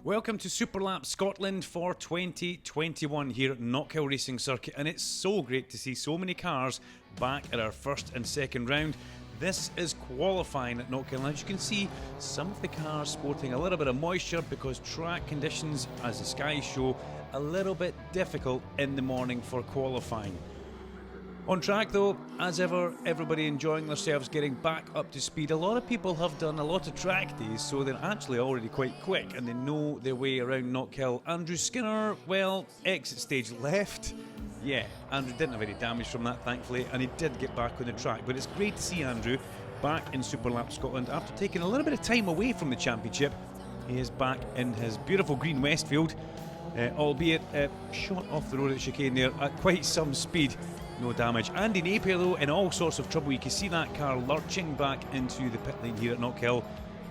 Welcome to Superlap Scotland for 2021 here at Knockhill Racing Circuit, and it's so great to see so many cars back at our first and second round. This is qualifying at Knockhill, and as you can see, some of the cars sporting a little bit of moisture because track conditions, as the skies show, a little bit difficult in the morning for qualifying. On track though, as ever, everybody enjoying themselves, getting back up to speed. A lot of people have done a lot of track days, so they're actually already quite quick and they know their way around Knockhill. Andrew Skinner, well, exit stage left. Yeah, Andrew didn't have any damage from that, thankfully, and he did get back on the track. But it's great to see Andrew back in Superlap Scotland after taking a little bit of time away from the championship. He is back in his beautiful green Westfield, albeit shot off the road at chicane there at quite some speed. No damage. Andy Napier though in all sorts of trouble. You can see that car lurching back into the pit lane here at Knockhill,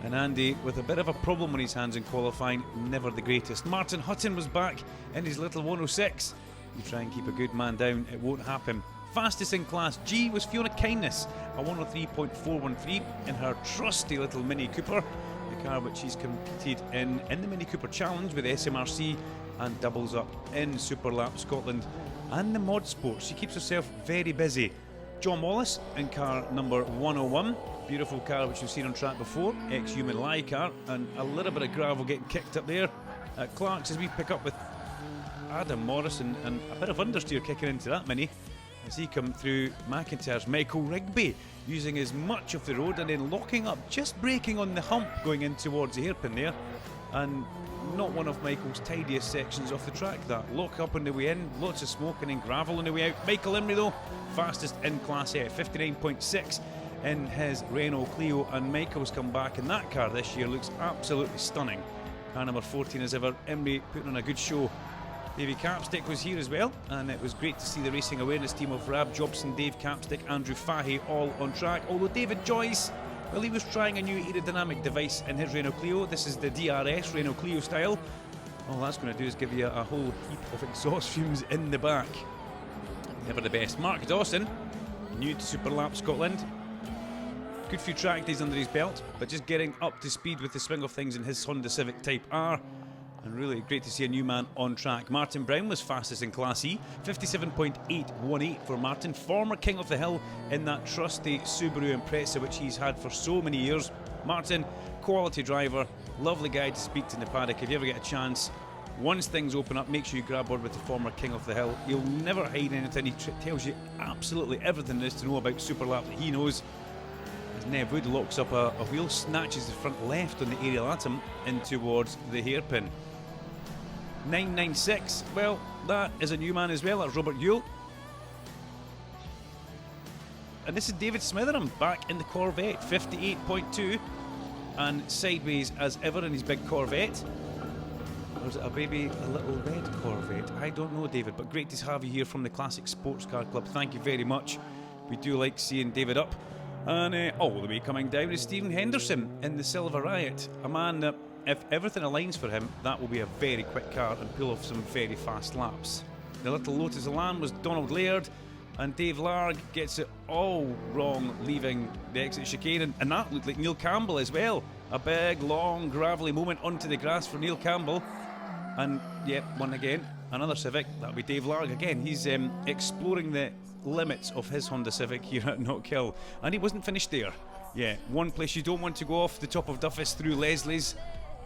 and Andy with a bit of a problem on his hands in qualifying, never the greatest. Martin Hutton was back in his little 106. You try and keep a good man down, it won't happen. Fastest in Class G was Fiona Kindness, a 103.413 in her trusty little Mini Cooper, the car which she's competed in the Mini Cooper Challenge with SMRC and doubles up in Superlap Scotland and the mod sports. She keeps herself very busy. John Wallace in car number 101, beautiful car which we've seen on track before, ex-Human Lie car, and a little bit of gravel getting kicked up there at Clark's as we pick up with Adam Morrison and a bit of understeer kicking into that Mini as he come through McIntyre's Michael Rigby, using as much of the road and then locking up, just braking on the hump going in towards the hairpin there, and not one of Michael's tidiest sections off the track. That lock up on the way in, lots of smoke and then gravel on the way out. Michael Imrie though, fastest in Class A, 59.6 in his Renault Clio, and Michael's come back in that car this year, looks absolutely stunning. Car number 14 as ever, Imrie putting on a good show. Davey Capstick was here as well, and it was great to see the racing awareness team of Rab Jobson, Dave Capstick, Andrew Fahey all on track, although David Joyce, well, he was trying a new aerodynamic device in his Renault Clio. This is the DRS Renault Clio style. All that's going to do is give you a whole heap of exhaust fumes in the back. Never the best. Mark Dawson, new to Superlap Scotland. Good few track days under his belt, but just getting up to speed with the swing of things in his Honda Civic Type R. And really great to see a new man on track. Martin Brown was fastest in Class E, 57.818 for Martin, former King of the Hill in that trusty Subaru Impreza which he's had for so many years. Martin, quality driver, lovely guy to speak to in the paddock if you ever get a chance. Once things open up, make sure you grab board with the former King of the Hill. He'll never hide anything, he tells you absolutely everything there is to know about Superlap that he knows. As Nev Wood locks up a wheel, snatches the front left on the aerial atom in towards the hairpin. 996, well, that is a new man as well, that's Robert Yule. And this is David Smitherham back in the Corvette, 58.2, and sideways as ever in his big Corvette. Or is it a little red Corvette? I don't know, David, but great to have you here from the Classic Sports Car Club. Thank you very much. We do like seeing David up. And all the way coming down is Stephen Henderson in the Silver Riot, a man that, if everything aligns for him, that will be a very quick car and pull off some very fast laps. The little Lotus Elan was Donald Laird, and Dave Larg gets it all wrong leaving the exit chicane, and that looked like Neil Campbell as well. A big, long, gravelly moment onto the grass for Neil Campbell. And yep, one again, another Civic, that'll be Dave Larg again. He's exploring the limits of his Honda Civic here at Knockhill, and he wasn't finished there. Yeah, one place you don't want to go off the top of Duffus through Leslie's,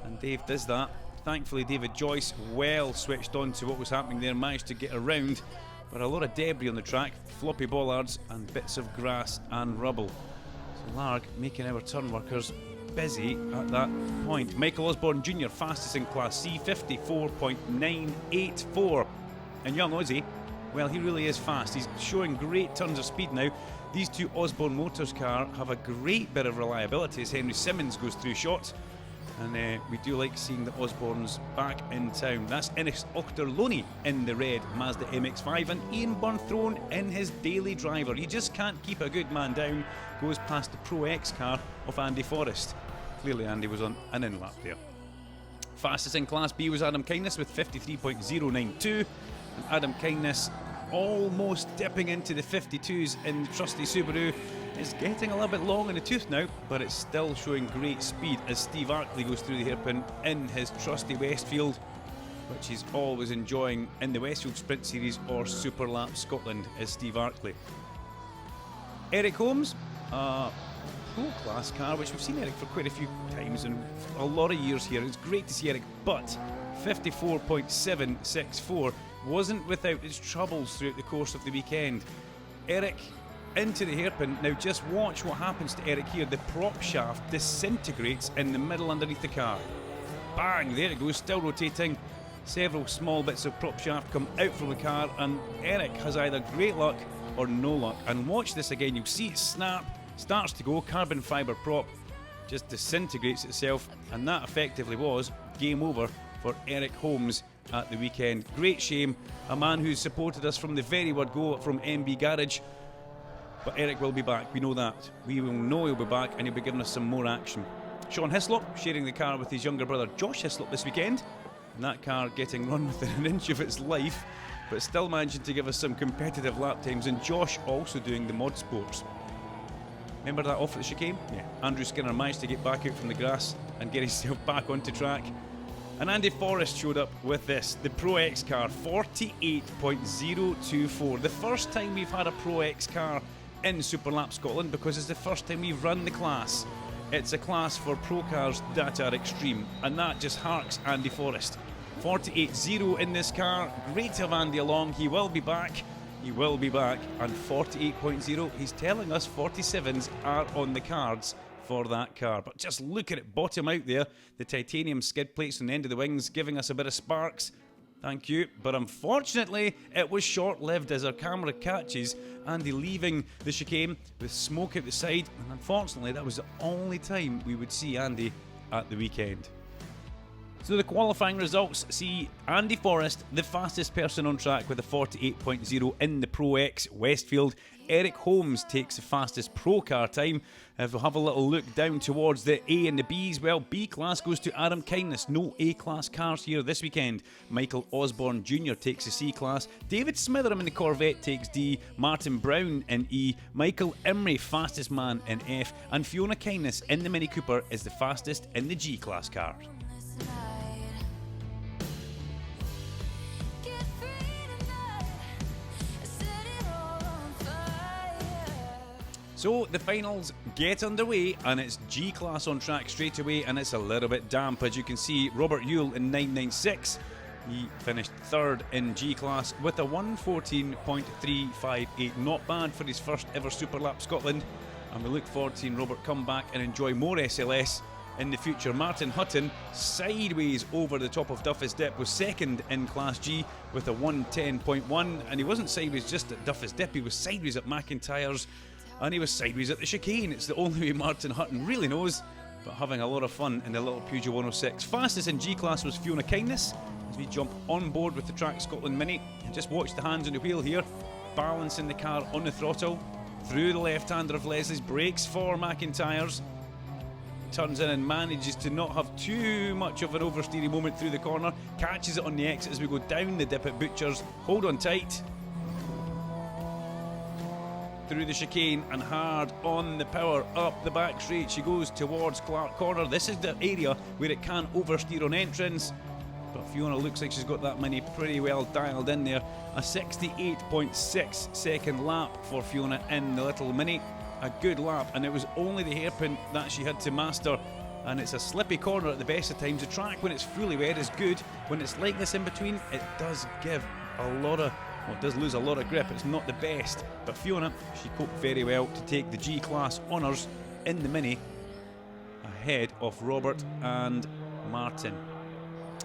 and Dave does that. Thankfully David Joyce well switched on to what was happening there, managed to get around, but a lot of debris on the track, floppy bollards and bits of grass and rubble. So Larg making our turn workers busy at that point. Michael Osborne Jr. fastest in Class C, 54.984, and young Aussie, well, he really is fast. He's showing great turns of speed now. These two Osborne Motors car have a great bit of reliability as Henry Simmons goes through shots. And we do like seeing the Osbornes back in town. That's Ennis Ochterlony in the red Mazda MX-5, and Ian Burnthrone in his daily driver. You just can't keep a good man down. Goes past the Pro X car of Andy Forrest. Clearly Andy was on an in-lap there. Fastest in Class B was Adam Kindness with 53.092. And Adam Kindness almost dipping into the 52s in the trusty Subaru. is getting a little bit long in the tooth now, but it's still showing great speed as Steve Arkley goes through the hairpin in his trusty Westfield, which he's always enjoying in the Westfield Sprint Series or Super Lap Scotland, is Steve Arkley. Eric Holmes, Pro Class car, which we've seen Eric for quite a few times and a lot of years here. It's great to see Eric, but 54.764 wasn't without its troubles throughout the course of the weekend. Eric into the hairpin. Now just watch what happens to Eric here. The prop shaft disintegrates in the middle underneath the car. Bang, there it goes, still rotating. Several small bits of prop shaft come out from the car, and Eric has either great luck or no luck. And watch this again, you'll see it snap, starts to go, carbon fibre prop just disintegrates itself, and that effectively was game over for Eric Holmes at the weekend. Great shame, a man who's supported us from the very word go from MB Garage. But Eric will be back, we know that. We will know he'll be back, and he'll be giving us some more action. Sean Hislop sharing the car with his younger brother Josh Hislop this weekend, and that car getting run within an inch of its life, but still managing to give us some competitive lap times, and Josh also doing the mod sports. Remember that off at the chicane? Yeah. Andrew Skinner managed to get back out from the grass and get himself back onto track. And Andy Forrest showed up with this, the Pro X car, 48.024. The first time we've had a Pro X car in Super Lap Scotland, because it's the first time we've run the class. It's a class for pro cars that are extreme, and that just harks Andy Forrest. 48.0 in this car, great to have Andy along, he will be back. He will be back, and 48.0, he's telling us 47s are on the cards for that car. But just look at it bottom out there, the titanium skid plates on the end of the wings giving us a bit of sparks. Thank you, but unfortunately it was short-lived as our camera catches Andy leaving the chicane with smoke out the side, and unfortunately that was the only time we would see Andy at the weekend. So the qualifying results see Andy Forrest, the fastest person on track with a 48.0 in the Pro X Westfield. Eric Holmes takes the fastest Pro car time. If we have a little look down towards the A and the Bs, well, B class goes to Adam Kindness. No A class cars here this weekend. Michael Osborne Jr. takes the C class. David Smitheram in the Corvette takes D. Martin Brown in E. Michael Imrie, fastest man, in F. And Fiona Kindness in the Mini Cooper is the fastest in the G class car. So the finals get underway, and it's G-Class on track straight away, and it's a little bit damp. As you can see, Robert Yule in 996. He finished third in G-Class with a 1:14.358. Not bad for his first ever Super Lap Scotland, and we look forward to seeing Robert come back and enjoy more SLS in the future. Martin Hutton, sideways over the top of Duffus Dip, was second in Class G with a 1:10.1, and he wasn't sideways just at Duffus Dip, he was sideways at McIntyre's, and he was sideways at the chicane. It's the only way Martin Hutton really knows, but having a lot of fun in the little Peugeot 106. Fastest in G-Class was Fiona Kindness, as we jump on board with the Track Scotland Mini. And just watch the hands on the wheel here, balancing the car on the throttle, through the left-hander of Leslie's, brakes for McIntyre's, turns in and manages to not have too much of an oversteering moment through the corner, catches it on the exit as we go down the dip at Butcher's. Hold on tight. Through the chicane and hard on the power up the back straight. She goes towards Clark Corner. This is the area where it can oversteer on entrance, but Fiona looks like she's got that Mini pretty well dialed in there. A 68.6 second lap for Fiona in the little Mini. A good lap, and it was only the hairpin that she had to master, and it's a slippy corner at the best of times. The track when it's fully wet is good. When it's like this in between, it does give a lot of, well, it does lose a lot of grip. It's not the best, but Fiona, she coped very well to take the G-Class honours in the Mini ahead of Robert and Martin.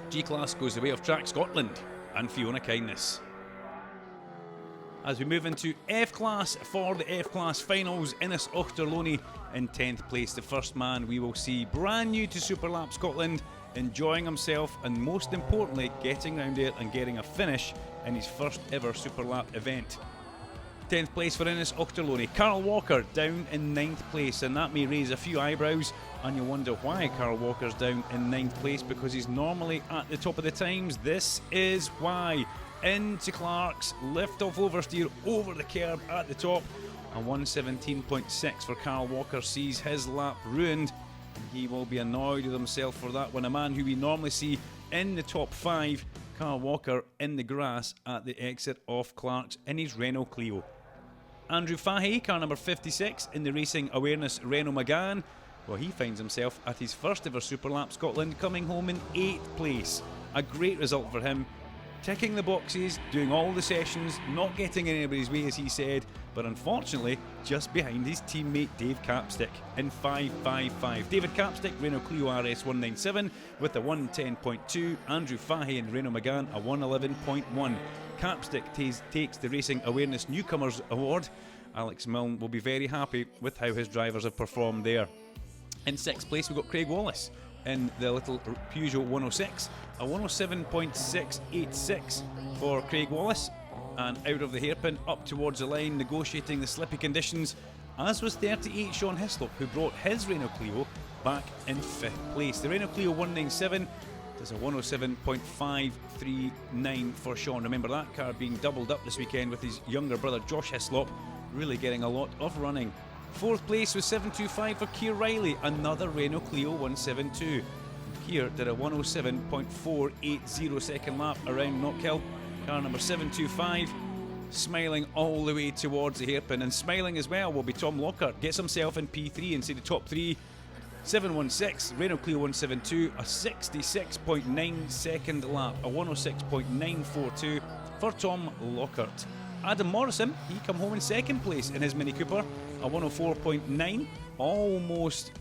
G-Class goes the way of Track Scotland and Fiona Kindness. As we move into F-Class for the F-Class finals, Innes Ochterlony in 10th place. The first man we will see brand new to Super Lap Scotland, enjoying himself, and most importantly getting round there and getting a finish in his first ever Super Lap event. 10th place for Innes Ochterlony. Carl Walker down in 9th place, and that may raise a few eyebrows, and you'll wonder why Carl Walker's down in 9th place, because he's normally at the top of the times. This is why. into Clark's, lift off oversteer over the curb at the top. A 1:17.6 for Carl Walker sees his lap ruined. He will be annoyed with himself for that one. A man who we normally see in the top 5, Carl Walker in the grass at the exit off Clark's in his Renault Clio. Andrew Fahey, car number 56 in the Racing Awareness Renault Megane. Well, he finds himself at his first ever Superlap Scotland, coming home in 8th place. A great result for him. Ticking the boxes, doing all the sessions, not getting in anybody's way as he said, but unfortunately just behind his teammate Dave Capstick in 5.55. David Capstick, Renault Clio RS 197 with a 110.2. Andrew Fahey in Renault Megane a 111.1. Capstick takes the Racing Awareness Newcomers Award. Alex Milne will be very happy with how his drivers have performed there. In 6th place we've got Craig Wallace in the little Peugeot 106, a 107.686 for Craig Wallace, and out of the hairpin up towards the line, negotiating the slippy conditions, as was 38 Sean Hislop, who brought his Renault Clio back in 5th place. The Renault Clio 197 does a 107.539 for Sean. Remember that car being doubled up this weekend with his younger brother Josh Hislop, really getting a lot of running. 4th place was 725 for Keir Riley, another Renault Clio 172. Keir did a 107.480 second lap around Knockhill. Car number 725, smiling all the way towards the hairpin, and smiling as well will be Tom Lockhart. Gets himself in P3 inside the top 3. 716, Renault Clio 172, a 66.9 second lap, a 106.942 for Tom Lockhart. Adam Morrison, he come home in 2nd place in his Mini Cooper, a 104.9, almost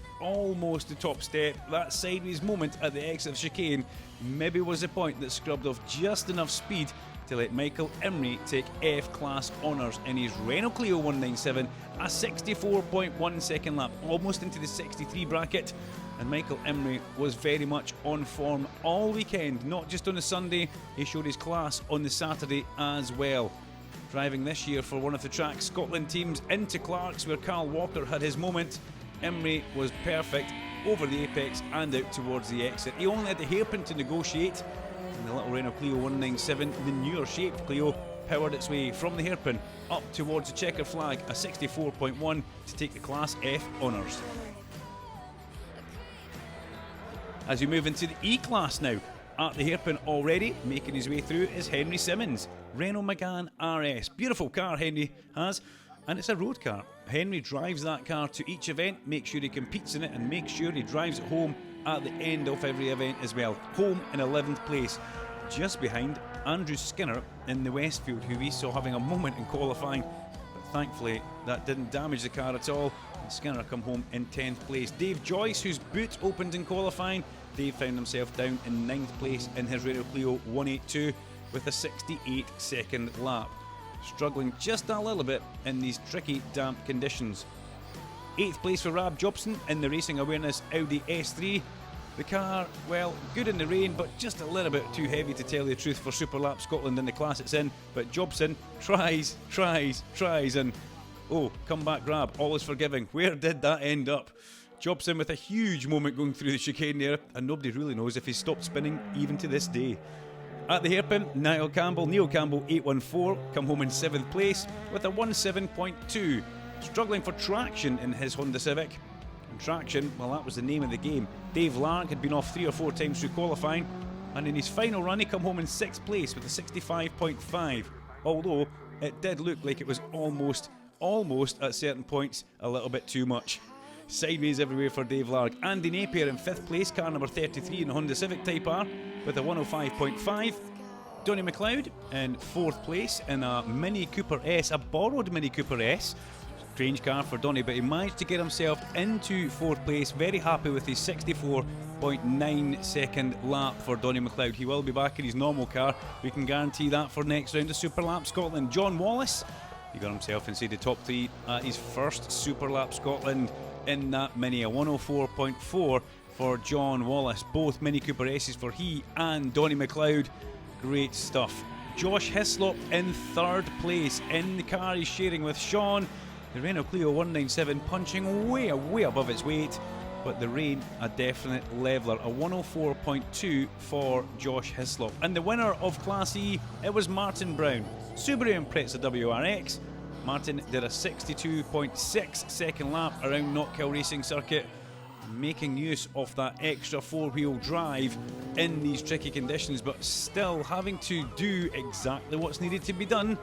the top step. That sideways moment at the exit of chicane maybe was the point that scrubbed off just enough speed to let Michael Emery take F-Class honours in his Renault Clio 197, a 64.1 second lap, almost into the 63 bracket. And Michael Emery was very much on form all weekend, not just on the Sunday, he showed his class on the Saturday as well. Driving this year for one of the track's Scotland teams into Clark's, where Carl Walker had his moment, Emery was perfect over the apex and out towards the exit. He only had the hairpin to negotiate, and the little Renault Clio 197, the newer shaped Clio, powered its way from the hairpin up towards the checker flag, a 64.1 to take the Class F honours. As we move into the E-Class now, at the hairpin already, making his way through, is Henry Simmons, Renault Megane RS. Beautiful car Henry has, and it's a road car. Henry drives that car to each event, makes sure he competes in it, and makes sure he drives it home at the end of every event as well. Home in 11th place, just behind Andrew Skinner in the Westfield, who we saw having a moment in qualifying, but thankfully that didn't damage the car at all, and Skinner come home in 10th place. Dave Joyce, whose boot opened in qualifying, Dave found himself down in 9th place in his Renault Clio 182 with a 68 second lap, struggling just a little bit in these tricky damp conditions. 8th place for Rab Jobson in the Racing Awareness Audi S3. The car, well, good in the rain, but just a little bit too heavy to tell you the truth for Superlap Scotland in the class it's in. But Jobson tries, and oh, come back Rab, all is forgiving. Where did that end up? Jobson with a huge moment going through the chicane there, and nobody really knows if he's stopped spinning even to this day. At the hairpin, Neil Campbell 814, come home in 7th place with a 17.2, struggling for traction in his Honda Civic. And traction, well, that was the name of the game. Dave Lark had been off 3 or 4 times through qualifying, and in his final run he come home in 6th place with a 65.5, although it did look like it was almost at certain points a little bit too much. Sideways everywhere for Dave Lark. Andy Napier in 5th place, car number 33 in the Honda Civic Type R with a 105.5. Donny McLeod in 4th place in a Mini Cooper S, a borrowed Mini Cooper S. Strange car for Donny, but he managed to get himself into 4th place. Very happy with his 64.9 second lap for Donny McLeod. He will be back in his normal car. We can guarantee that for next round of Superlap Scotland. John Wallace, he got himself inside the top 3 at his first Superlap Scotland in that Mini, a 104.4 for John Wallace. Both Mini Cooper S's for he and Donny McLeod. Great stuff. Josh Hislop in 3rd place in the car he's sharing with Sean. The Renault Clio 197 punching way above its weight. but the rain a definite leveller, a 104.2 for Josh Hislop. And the winner of Class E, it was Martin Brown, Subaru Impreza WRX. Martin did a 62.6 second lap around Knockhill Racing Circuit, making use of that extra four-wheel drive in these tricky conditions, but still having to do exactly what's needed to be done,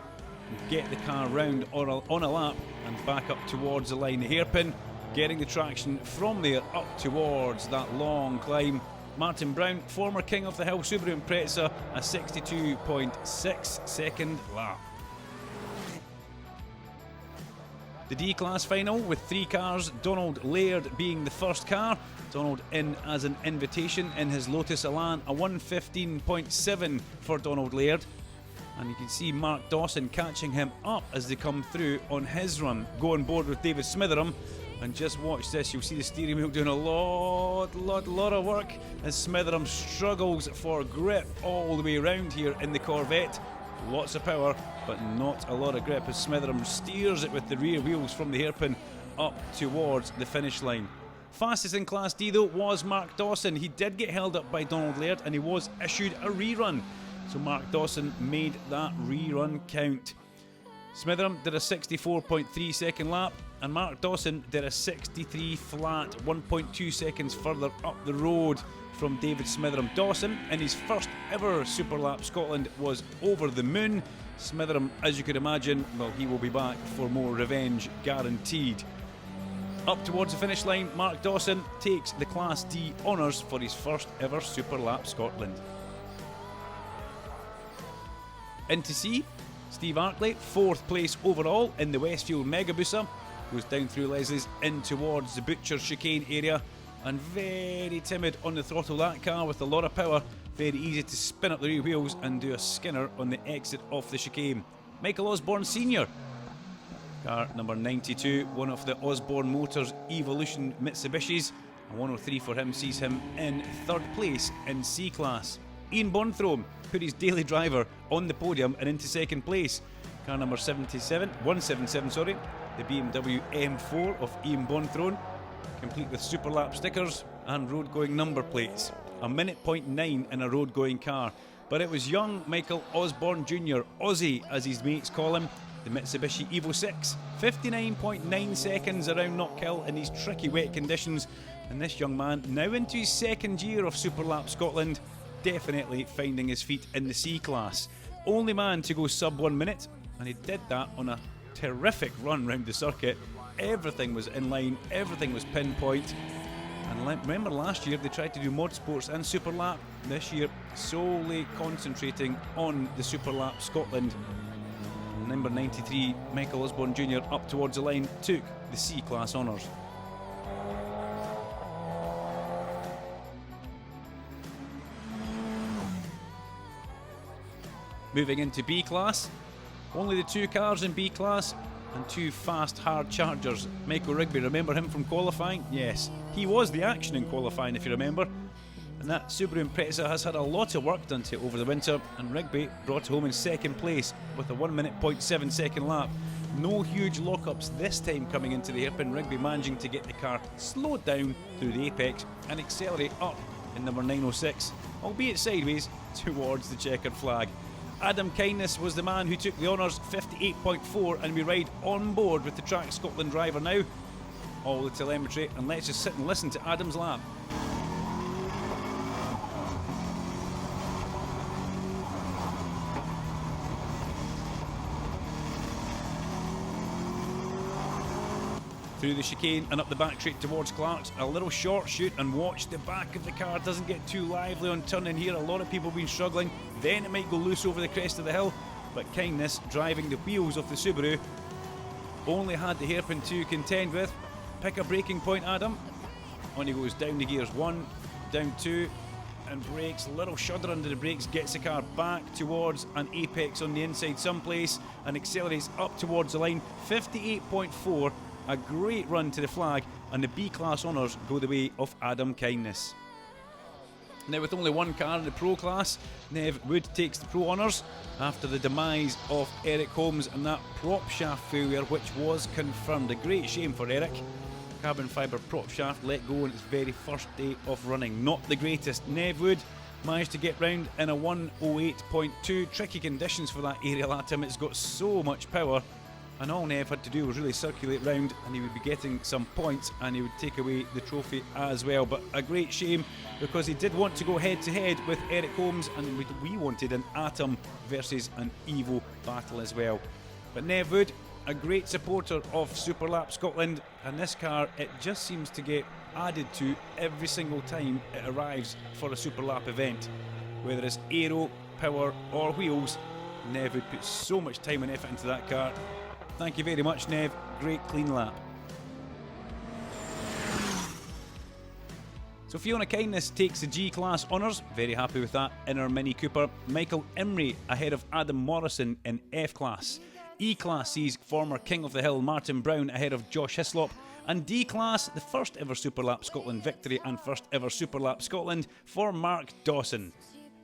get the car round on a lap and back up towards the line. The hairpin, getting the traction from there up towards that long climb. Martin Brown, former King of the Hill Subaru Impreza, a 62.6 second lap. The D-Class final with three cars, Donald Laird being the first car. Donald in as an invitation in his Lotus Elan, a 115.7 for Donald Laird. And you can see Mark Dawson catching him up as they come through on his run. Go on board with David Smitheram. And just watch this, you'll see the steering wheel doing a lot of work as Smitheram struggles for grip all the way around here in the Corvette. Lots of power, but not a lot of grip as Smitheram steers it with the rear wheels from the hairpin up towards the finish line. Fastest in Class D though was Mark Dawson. He did get held up by Donald Laird and he was issued a rerun. So Mark Dawson made that rerun count. Smitheram did a 64.3 second lap and Mark Dawson did a 63 flat, 1.2 seconds further up the road from David Smitheram. Dawson, in his first ever Super Lap Scotland, was over the moon. Smitheram, as you could imagine, well, he will be back for more revenge, guaranteed. Up towards the finish line, Mark Dawson takes the Class D honours for his first ever Super Lap Scotland. Into C, Steve Arkley, 4th place overall in the Westfield Megabusa. Goes down through Leslie's in towards the Butcher chicane area and very timid on the throttle, that car with a lot of power. Very easy to spin up the rear wheels and do a skinner on the exit off the chicane. Michael Osborne Sr., car number 92, one of the Osborne Motors Evolution Mitsubishis. A 103 for him sees him in 3rd place in C Class. Ian Bonthrow put his daily driver on the podium and into 2nd place. Car number 177, sorry, the BMW M4 of Ian Bonthrow, complete with Super Lap stickers and road going number plates. A minute .9 in a road going car. But it was young Michael Osborne Jr., Aussie as his mates call him, the Mitsubishi Evo 6. 59.9 seconds around Knockhill in these tricky wet conditions. And this young man, now into his 2nd year of Super Lap Scotland, definitely finding his feet in the C Class. Only man to go sub 1 minute, and he did that on a terrific run round the circuit. Everything was in line, everything was pinpoint. And remember last year they tried to do mod sports and Super Lap. This year solely concentrating on the Super Lap Scotland. Number 93, Michael Osborne Jr. up towards the line, took the C Class honours. Moving into B Class, only the 2 cars in B Class and 2 fast hard chargers. Michael Rigby, remember him from qualifying? Yes, he was the action in qualifying if you remember. And that Subaru Impreza has had a lot of work done to it over the winter, and Rigby brought it home in 2nd place with a 1 minute .7 second lap. No huge lockups this time coming into the hairpin. Rigby managing to get the car slowed down through the apex and accelerate up in number 906, albeit sideways towards the checkered flag. Adam Kindness was the man who took the honours, 58.4, and we ride on board with the Track Scotland driver now. All the telemetry, and let's just sit and listen to Adam's lap. Through the chicane and up the back straight towards Clark's, a little short shoot, and watch the back of the car doesn't get too lively on turning here. A lot of people have been struggling, then it might go loose over the crest of the hill, but Kindness, driving the wheels of the Subaru, only had the hairpin to contend with. Pick a braking point, Adam. On he goes, down the gears, 1, down 2, and brakes. Little shudder under the brakes, gets the car back towards an apex on the inside someplace and accelerates up towards the line. 58.4. A great run to the flag, and the B Class honours go the way of Adam Kindness. Now, with only 1 car in the Pro Class, Nev Wood takes the Pro honours after the demise of Eric Holmes and that prop shaft failure, which was confirmed. A great shame for Eric. carbon fibre prop shaft let go on its very first day of running. Not the greatest. Nev Wood managed to get round in a 1:08.2. Tricky conditions for that aerial atom. It's got so much power, and all Nev had to do was really circulate round and he would be getting some points and he would take away the trophy as well. But a great shame, because he did want to go head to head with Eric Holmes, and we wanted an Atom versus an Evo battle as well. But Nev Wood, a great supporter of Superlap Scotland, and this car, it just seems to get added to every single time it arrives for a Superlap event. Whether it's aero, power or wheels, Nev Wood puts so much time and effort into that car. Thank you very much, Nev. Great clean lap. So Fiona Kindness takes the G-Class honours, very happy with that, in her Mini Cooper. Michael Imrie ahead of Adam Morrison in F-Class. E-Class sees former King of the Hill Martin Brown ahead of Josh Hislop. And D-Class, the first ever Superlap Scotland victory and first ever Superlap Scotland for Mark Dawson.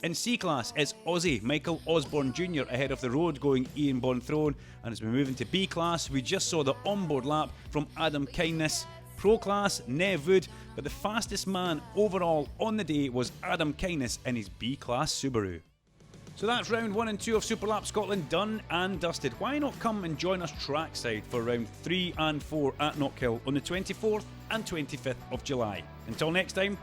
In C-Class, it's Aussie Michael Osborne Jr. ahead of the road-going Ian Bonthrone. And as we move into B-Class, we just saw the onboard lap from Adam Kindness. Pro Class, Nev Wood, but the fastest man overall on the day was Adam Kindness in his B-Class Subaru. So that's round 1 and 2 of Superlap Scotland done and dusted. Why not come and join us trackside for round 3 and 4 at Knockhill on the 24th and 25th of July. Until next time,